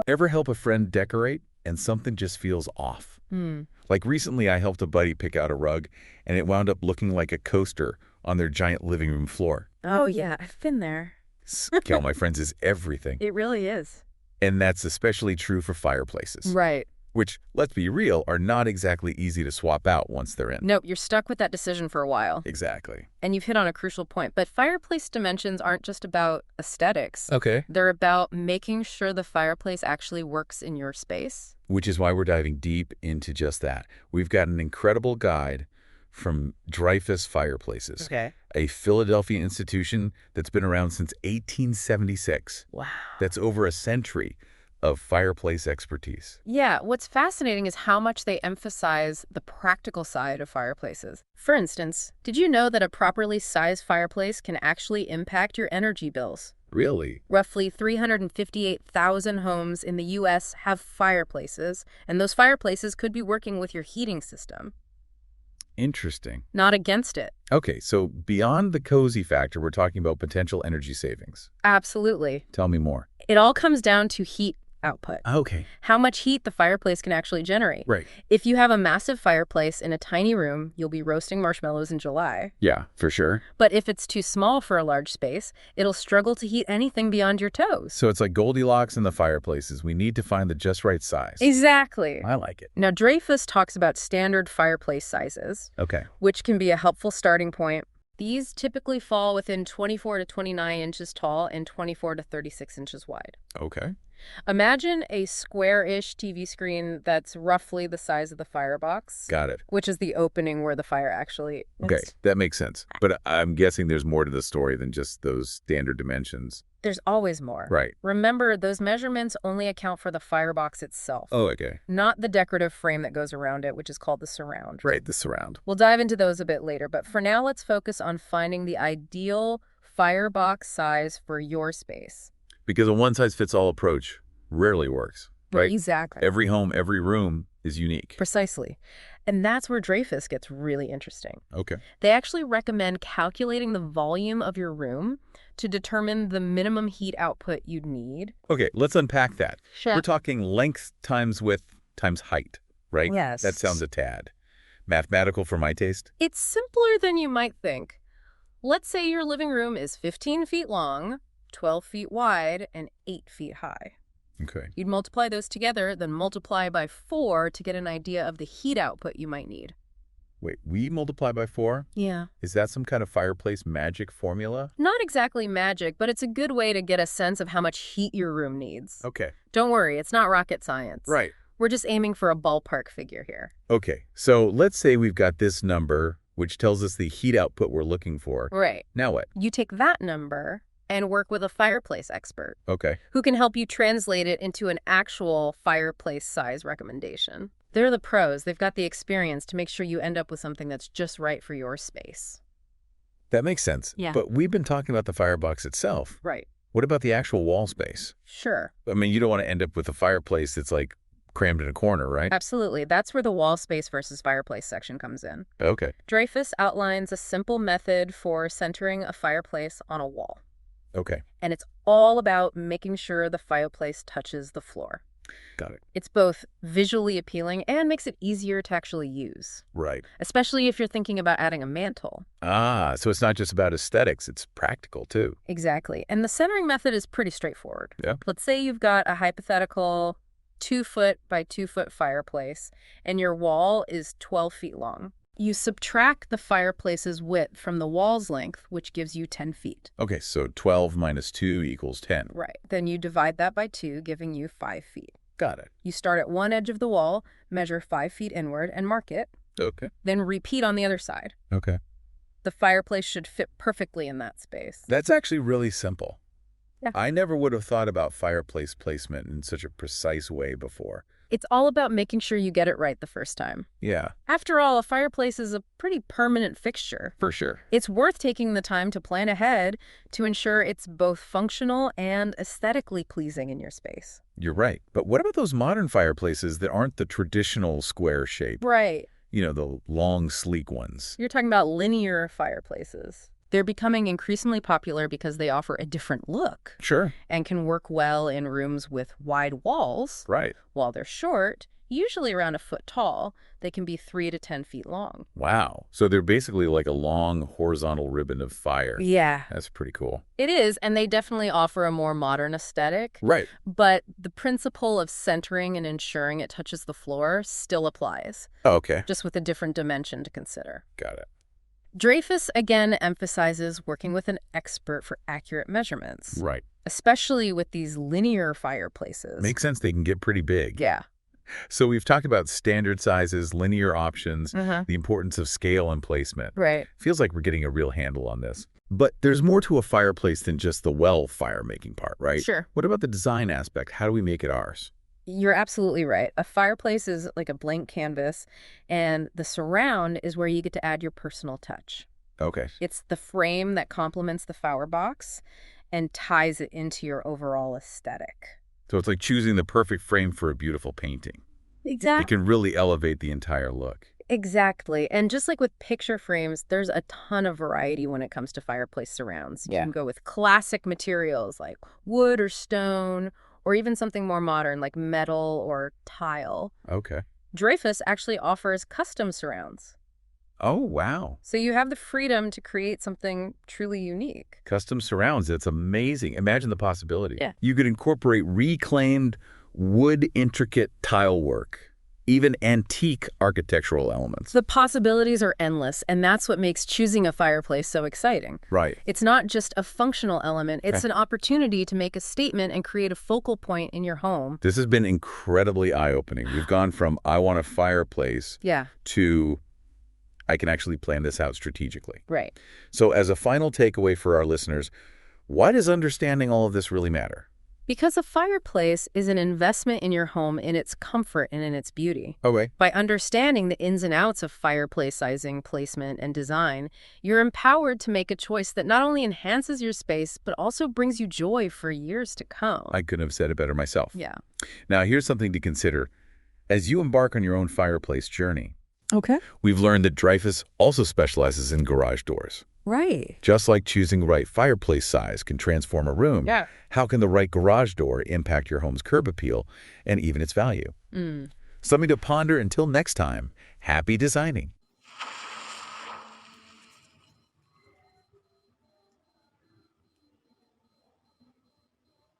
Ever help a friend decorate and something just feels off? Hmm. Like recently I helped a buddy pick out a rug and it wound up looking like a coaster on their giant living room floor. Oh, yeah, I've been there. Scale, my friends, is everything. It really is. And that's especially true for fireplaces, Right. which, let's be real, are not exactly easy to swap out once they're in. Nope, you're stuck with that decision for a while. Exactly. And you've hit on a crucial point. But fireplace dimensions aren't just about aesthetics. Okay. They're about making sure the fireplace actually works in your space. Which is why we're diving deep into just that. We've got an incredible guide from Dreyfus Fireplaces, a Philadelphia institution that's been around since 1876. Wow. That's over a century of fireplace expertise. Yeah, what's fascinating is how much they emphasize the practical side of fireplaces. For instance, did you know that a properly sized fireplace can actually impact your energy bills? Really? Roughly 358,000 homes in the U.S. have fireplaces, and those fireplaces could be working with your heating system, Interesting. not against it. Okay, so beyond the cozy factor, we're talking about potential energy savings. Absolutely. Tell me more. It all comes down to heat output. Okay. How much heat the fireplace can actually generate. Right. If you have a massive fireplace in a tiny room, you'll be roasting marshmallows in July. Yeah, for sure. But if it's too small for a large space, it'll struggle to heat anything beyond your toes. So it's like Goldilocks in the fireplaces. We need to find the just right size. Exactly. I like it. Now, Dreyfus talks about standard fireplace sizes, Okay. which can be a helpful starting point. These typically fall within 24 to 29 inches tall and 24 to 36 inches wide. Okay. Imagine a square-ish TV screen that's roughly the size of the firebox, Got it. which is the opening where the fire actually is. Okay, that makes sense. But I'm guessing there's more to the story than just those standard dimensions. There's always more. Right. Remember, those measurements only account for the firebox itself, Oh, okay. not the decorative frame that goes around it, which is called the surround. Right, the surround. We'll dive into those a bit later, but for now, let's focus on finding the ideal firebox size for your space. Because a one-size-fits-all approach rarely works, right? Exactly. Every home, every room is unique. Precisely. And that's where Dreyfus gets really interesting. Okay. They actually recommend calculating the volume of your room to determine the minimum heat output you'd need. Okay, let's unpack that. Sure. We're talking length times width times height, right? Yes. That sounds a tad mathematical for my taste. It's simpler than you might think. Let's say your living room is 15 feet long, 12 feet wide, and 8 feet high. Okay. You'd multiply those together, then multiply by 4 to get an idea of the heat output you might need. Wait, we multiply by 4? Yeah. Is that some kind of fireplace magic formula? Not exactly magic, but it's a good way to get a sense of how much heat your room needs. Okay. Don't worry, it's not rocket science. Right. We're just aiming for a ballpark figure here. Okay, so let's say we've got this number, which tells us the heat output we're looking for. Right. Now what? You take that number and work with a fireplace expert Okay. who can help you translate it into an actual fireplace size recommendation. They're the pros. They've got the experience to make sure you end up with something that's just right for your space. That makes sense. Yeah. But we've been talking about the firebox itself. Right. What about the actual wall space? Sure. I mean, you don't want to end up with a fireplace that's like crammed in a corner, right? Absolutely. That's where the wall space versus fireplace section comes in. Okay. Dreyfus outlines a simple method for centering a fireplace on a wall. Okay. And it's all about making sure the fireplace touches the floor. Got it. It's both visually appealing and makes it easier to actually use, Right. especially if you're thinking about adding a mantle. Ah, so it's not just about aesthetics, it's practical too. Exactly. And the centering method is pretty straightforward. Yeah. Let's say you've got a hypothetical 2-foot by 2-foot fireplace and your wall is 12 feet long. You subtract the fireplace's width from the wall's length, which gives you 10 feet. Okay, so 12 minus 2 equals 10. Right. Then you divide that by 2, giving you 5 feet. Got it. You start at one edge of the wall, measure 5 feet inward, and mark it. Okay. Then repeat on the other side. Okay. The fireplace should fit perfectly in that space. That's actually really simple. Yeah. I never would have thought about fireplace placement in such a precise way before. It's all about making sure you get it right the first time. Yeah, After all, a fireplace is a pretty permanent fixture. for sure. It's worth taking the time to plan ahead to ensure it's both functional and aesthetically pleasing in your space. You're right. But what about those modern fireplaces that aren't the traditional square shape? Right. You know, the long, sleek ones. You're talking about linear fireplaces. They're becoming increasingly popular because they offer a different look. Sure. And can work well in rooms with wide walls. Right. While they're short, usually around a foot tall, they can be 3 to 10 feet long. Wow. So they're basically like a long horizontal ribbon of fire. Yeah. That's pretty cool. It is, and they definitely offer a more modern aesthetic. Right. But the principle of centering and ensuring it touches the floor still applies. Oh, okay. Just with a different dimension to consider. Got it. Dreyfus again emphasizes working with an expert for accurate measurements. Right. Especially with these linear fireplaces. Makes sense. They can get pretty big. Yeah. So we've talked about standard sizes, linear options, Mm-hmm. the importance of scale and placement. Right. Feels like we're getting a real handle on this. But there's more to a fireplace than just the fire-making part, right? Sure. What about the design aspect? How do we make it ours? You're absolutely right. A fireplace is like a blank canvas, and the surround is where you get to add your personal touch. Okay. It's the frame that complements the firebox and ties it into your overall aesthetic. So it's like choosing the perfect frame for a beautiful painting. It Exactly. can really elevate the entire look. Exactly. And just like with picture frames, there's a ton of variety when it comes to fireplace surrounds. You can go with classic materials like wood or stone, or even something more modern like metal or tile. Okay. Dreyfus actually offers custom surrounds. Oh, wow. So you have the freedom to create something truly unique. Custom surrounds. That's amazing. Imagine the possibility. Yeah. You could incorporate reclaimed wood intricate tile work, even antique architectural elements. The possibilities are endless, and that's what makes choosing a fireplace so exciting. Right. It's not just a functional element, it's an opportunity to make a statement and create a focal point in your home. This has been incredibly eye-opening. We've gone from I want a fireplace to I can actually plan this out strategically. Right. So as a final takeaway for our listeners, why does understanding all of this really matter? Because a fireplace is an investment in your home in its comfort and in its beauty. Okay. By understanding the ins and outs of fireplace sizing, placement, and design, you're empowered to make a choice that not only enhances your space, but also brings you joy for years to come. I couldn't have said it better myself. Yeah. Now, here's something to consider. As you embark on your own fireplace journey, we've learned that Dreyfus also specializes in garage doors. Right. Just like choosing the right fireplace size can transform a room, how can the right garage door impact your home's curb appeal and even its value? Something to ponder until next time. Happy designing.